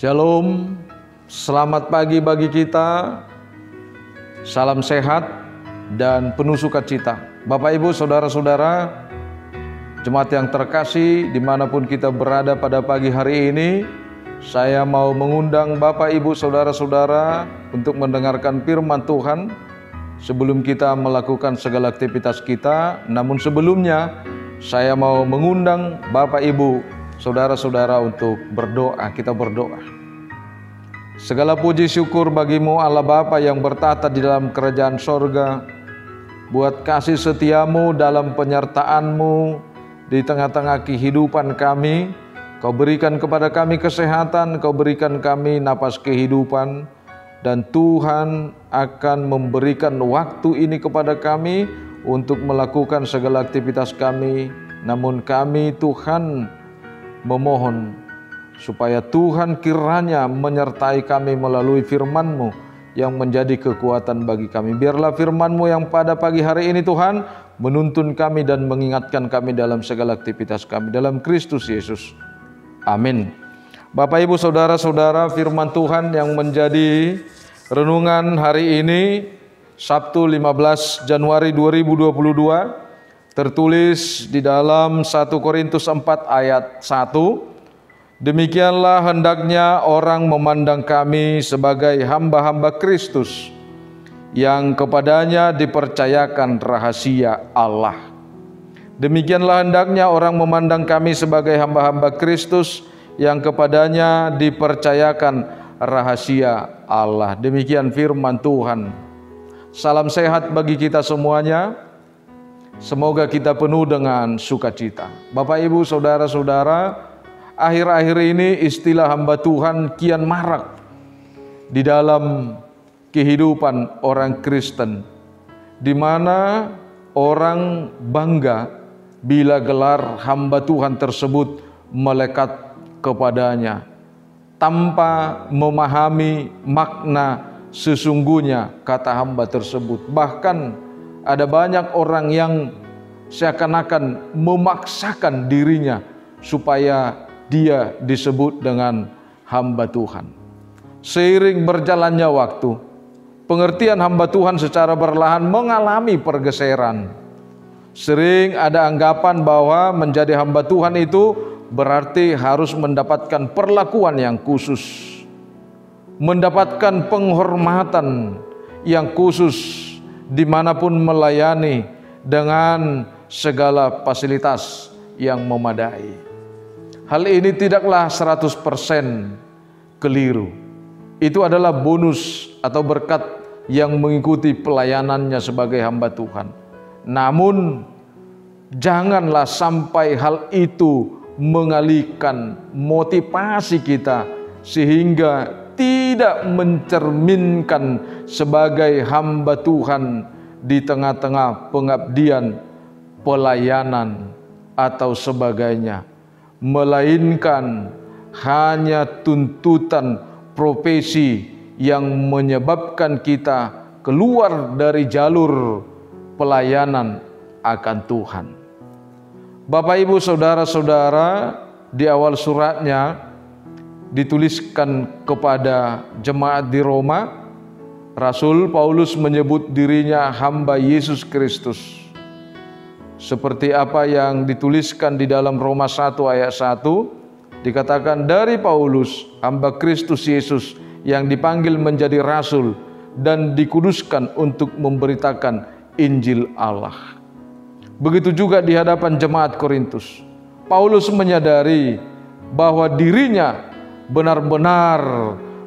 Shalom, selamat pagi bagi kita, salam sehat dan penuh sukacita. Bapak Ibu Saudara-saudara, jemaat yang terkasih dimanapun kita berada pada pagi hari ini, saya mau mengundang Bapak Ibu Saudara-saudara untuk mendengarkan firman Tuhan sebelum kita melakukan segala aktivitas kita. Namun sebelumnya saya mau mengundang Bapak Ibu Saudara-saudara untuk berdoa. Kita berdoa. Segala puji syukur bagimu Allah Bapa yang bertata di dalam kerajaan sorga, buat kasih setiamu dalam penyertaanmu di tengah-tengah kehidupan kami. Kau berikan kepada kami kesehatan, Kau berikan kami napas kehidupan, dan Tuhan akan memberikan waktu ini kepada kami untuk melakukan segala aktivitas kami. Namun kami Tuhan memohon supaya Tuhan kiranya menyertai kami melalui firman-Mu yang menjadi kekuatan bagi kami. Biarlah firman-Mu yang pada pagi hari ini Tuhan menuntun kami dan mengingatkan kami dalam segala aktivitas kami. Dalam Kristus Yesus. Amin. Bapak Ibu Saudara-saudara, firman Tuhan yang menjadi renungan hari ini Sabtu 15 Januari 2022 tertulis di dalam 1 Korintus 4 ayat 1. Demikianlah hendaknya orang memandang kami sebagai hamba-hamba Kristus yang kepadanya dipercayakan rahasia Allah. Demikianlah hendaknya orang memandang kami sebagai hamba-hamba Kristus yang kepadanya dipercayakan rahasia Allah. Demikian firman Tuhan. Salam sehat bagi kita semuanya. Semoga kita penuh dengan sukacita. Bapak Ibu Saudara-saudara, akhir-akhir ini istilah hamba Tuhan kian marak di dalam kehidupan orang Kristen, di mana orang bangga bila gelar hamba Tuhan tersebut melekat kepadanya tanpa memahami makna sesungguhnya kata hamba tersebut. Bahkan ada banyak orang yang seakan-akan memaksakan dirinya supaya dia disebut dengan hamba Tuhan. Seiring berjalannya waktu, pengertian hamba Tuhan secara perlahan mengalami pergeseran. Sering ada anggapan bahwa menjadi hamba Tuhan itu berarti harus mendapatkan perlakuan yang khusus, mendapatkan penghormatan yang khusus dimanapun melayani dengan segala fasilitas yang memadai. Hal ini tidaklah 100% keliru. Itu adalah bonus atau berkat yang mengikuti pelayanannya sebagai hamba Tuhan. Namun janganlah sampai hal itu mengalihkan motivasi kita sehingga tidak mencerminkan sebagai hamba Tuhan di tengah-tengah pengabdian, pelayanan atau sebagainya, melainkan hanya tuntutan profesi yang menyebabkan kita keluar dari jalur pelayanan akan Tuhan. Bapak Ibu Saudara-saudara, di awal suratnya dituliskan kepada jemaat di Roma, Rasul Paulus menyebut dirinya hamba Yesus Kristus. Seperti apa yang dituliskan di dalam Roma 1 ayat 1, dikatakan dari Paulus, hamba Kristus Yesus yang dipanggil menjadi rasul dan dikuduskan untuk memberitakan Injil Allah. Begitu juga di hadapan jemaat Korintus. Paulus menyadari bahwa dirinya benar-benar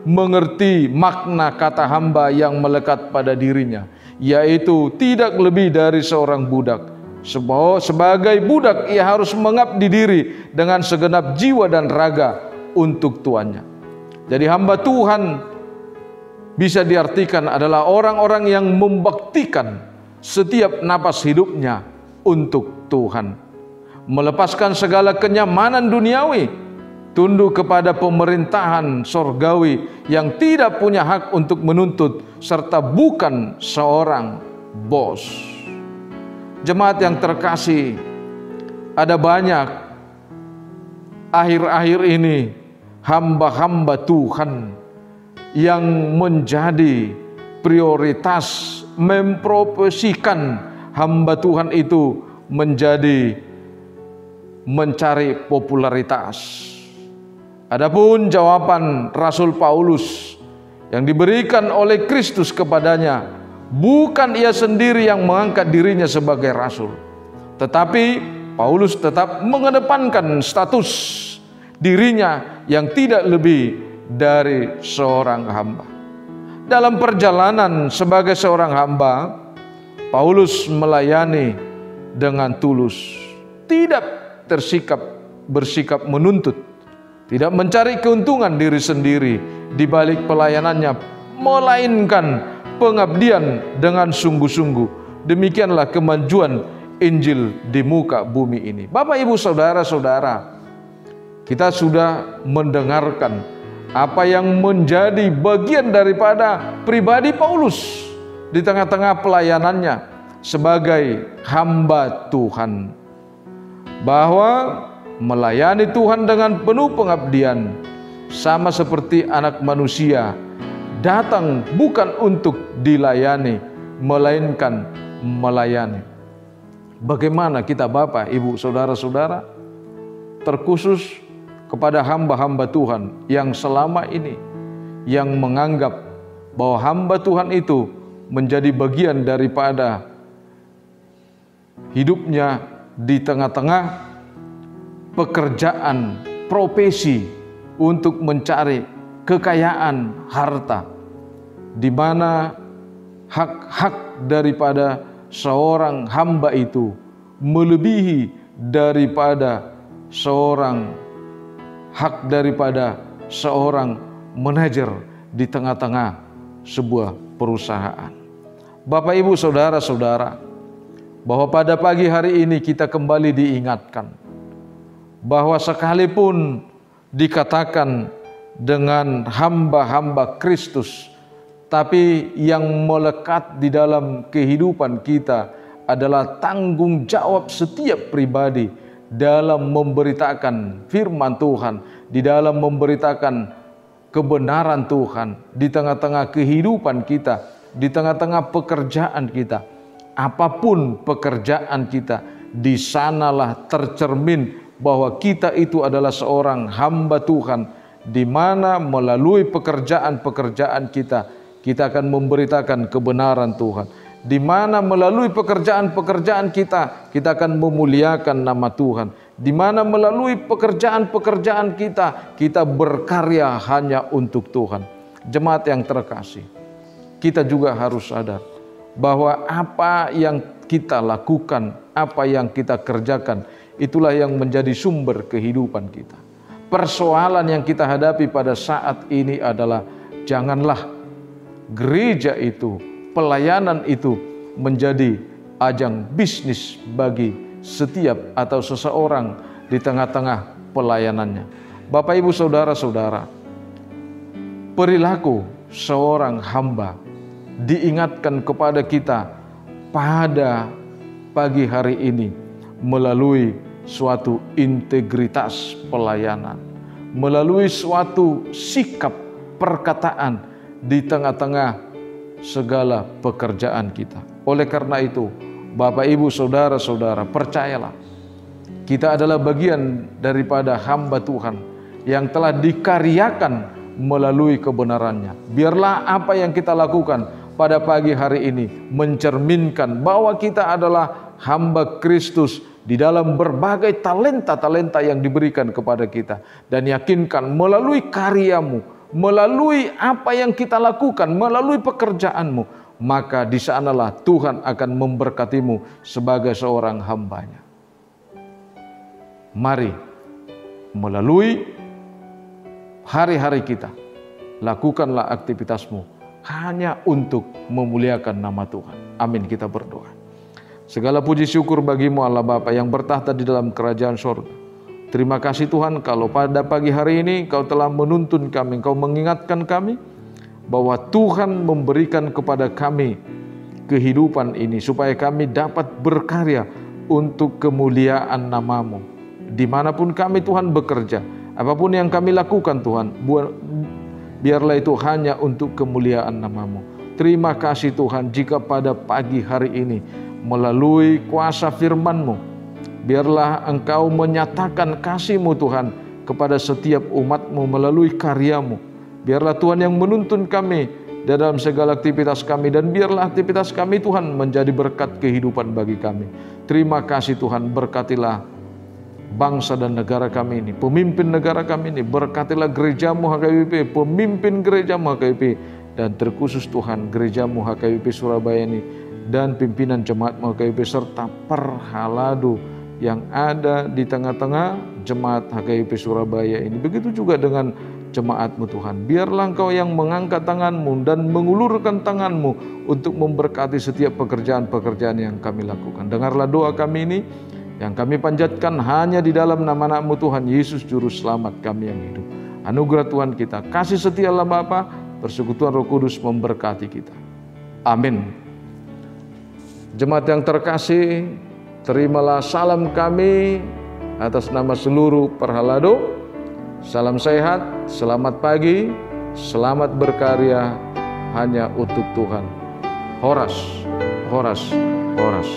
mengerti makna kata hamba yang melekat pada dirinya, yaitu tidak lebih dari seorang budak. Sebagai budak ia harus mengabdi diri dengan segenap jiwa dan raga untuk tuannya. Jadi hamba Tuhan bisa diartikan adalah orang-orang yang membaktikan setiap napas hidupnya untuk Tuhan, melepaskan segala kenyamanan duniawi, tunduk kepada pemerintahan sorgawi yang tidak punya hak untuk menuntut serta bukan seorang bos. Jemaat yang terkasih, ada banyak akhir-akhir ini hamba-hamba Tuhan yang menjadi prioritas mempromosikan hamba Tuhan itu menjadi mencari popularitas. Adapun jawaban Rasul Paulus yang diberikan oleh Kristus kepadanya, bukan ia sendiri yang mengangkat dirinya sebagai rasul, tetapi Paulus tetap mengedepankan status dirinya yang tidak lebih dari seorang hamba. Dalam perjalanan sebagai seorang hamba, Paulus melayani dengan tulus, tidak bersikap menuntut, tidak mencari keuntungan diri sendiri di balik pelayanannya, melainkan pengabdian dengan sungguh-sungguh. Demikianlah kemajuan Injil di muka bumi ini. Bapak, Ibu, saudara-saudara, kita sudah mendengarkan apa yang menjadi bagian daripada pribadi Paulus di tengah-tengah pelayanannya sebagai hamba Tuhan, bahwa melayani Tuhan dengan penuh pengabdian sama seperti anak manusia datang bukan untuk dilayani, melainkan melayani. Bagaimana kita, Bapak, Ibu, saudara-saudara, terkhusus kepada hamba-hamba Tuhan yang selama ini yang menganggap bahwa hamba Tuhan itu menjadi bagian daripada hidupnya di tengah-tengah pekerjaan profesi untuk mencari kekayaan harta, di mana hak-hak daripada seorang hamba itu melebihi daripada hak daripada seorang manajer di tengah-tengah sebuah perusahaan. Bapak, Ibu, saudara-saudara, bahwa pada pagi hari ini kita kembali diingatkan bahwa sekalipun dikatakan dengan hamba-hamba Kristus, tapi yang melekat di dalam kehidupan kita adalah tanggung jawab setiap pribadi dalam memberitakan firman Tuhan, di dalam memberitakan kebenaran Tuhan di tengah-tengah kehidupan kita, di tengah-tengah pekerjaan kita. Apapun pekerjaan kita, di sanalah tercermin bahwa kita itu adalah seorang hamba Tuhan, di mana melalui pekerjaan-pekerjaan kita akan memberitakan kebenaran Tuhan. Di mana melalui pekerjaan-pekerjaan kita akan memuliakan nama Tuhan. Di mana melalui pekerjaan-pekerjaan kita berkarya hanya untuk Tuhan. Jemaat yang terkasih, kita juga harus sadar bahwa apa yang kita lakukan, apa yang kita kerjakan, itulah yang menjadi sumber kehidupan kita. Persoalan yang kita hadapi pada saat ini adalah janganlah gereja itu, pelayanan itu menjadi ajang bisnis bagi setiap atau seseorang di tengah-tengah pelayanannya. Bapak, Ibu, saudara-saudara, perilaku seorang hamba diingatkan kepada kita pada pagi hari ini melalui suatu integritas pelayanan, melalui suatu sikap perkataan di tengah-tengah segala pekerjaan kita. Oleh karena itu, Bapak, Ibu, saudara-saudara, percayalah, kita adalah bagian daripada hamba Tuhan yang telah dikaryakan melalui kebenarannya. Biarlah apa yang kita lakukan pada pagi hari ini mencerminkan bahwa kita adalah hamba Kristus di dalam berbagai talenta-talenta yang diberikan kepada kita. Dan yakinkan melalui karyamu, melalui apa yang kita lakukan, melalui pekerjaanmu, maka di sanalah Tuhan akan memberkatimu sebagai seorang hambanya. Mari melalui hari-hari kita, lakukanlah aktivitasmu hanya untuk memuliakan nama Tuhan. Amin, kita berdoa. Segala puji syukur bagimu Allah Bapa yang bertahta di dalam kerajaan sorga. Terima kasih Tuhan kalau pada pagi hari ini Engkau telah menuntun kami, Engkau mengingatkan kami bahwa Tuhan memberikan kepada kami kehidupan ini supaya kami dapat berkarya untuk kemuliaan nama-Mu. Dimanapun kami Tuhan bekerja, Apapun yang kami lakukan Tuhan, biarlah itu hanya untuk kemuliaan nama-Mu. Terima kasih Tuhan jika pada pagi hari ini melalui kuasa firman-Mu, biarlah Engkau menyatakan kasih-Mu Tuhan kepada setiap umat-Mu melalui karya-Mu. Biarlah Tuhan yang menuntun kami dalam segala aktivitas kami, dan biarlah aktivitas kami Tuhan menjadi berkat kehidupan bagi kami. Terima kasih Tuhan, berkatilah bangsa dan negara kami ini, pemimpin negara kami ini, berkatilah gereja-Mu HKBP, pemimpin gereja-Mu HKBP, dan terkhusus Tuhan gereja-Mu HKBP Surabaya ini, dan pimpinan jemaat-Mu HKBP serta perhalado yang ada di tengah-tengah jemaat HKBP Surabaya ini. Begitu juga dengan jemaat-Mu Tuhan. Biarlah Engkau yang mengangkat tangan-Mu dan mengulurkan tangan-Mu untuk memberkati setiap pekerjaan-pekerjaan yang kami lakukan. Dengarlah doa kami ini yang kami panjatkan hanya di dalam nama Anak-Mu Tuhan Yesus Juru Selamat kami yang hidup. Anugerah Tuhan kita, kasih setia Allah Bapa, persekutuan Roh Kudus memberkati kita. Amin. Jemaat yang terkasih, terimalah salam kami atas nama seluruh Perhalado. Salam sehat, selamat pagi, selamat berkarya hanya untuk Tuhan. Horas, horas, horas.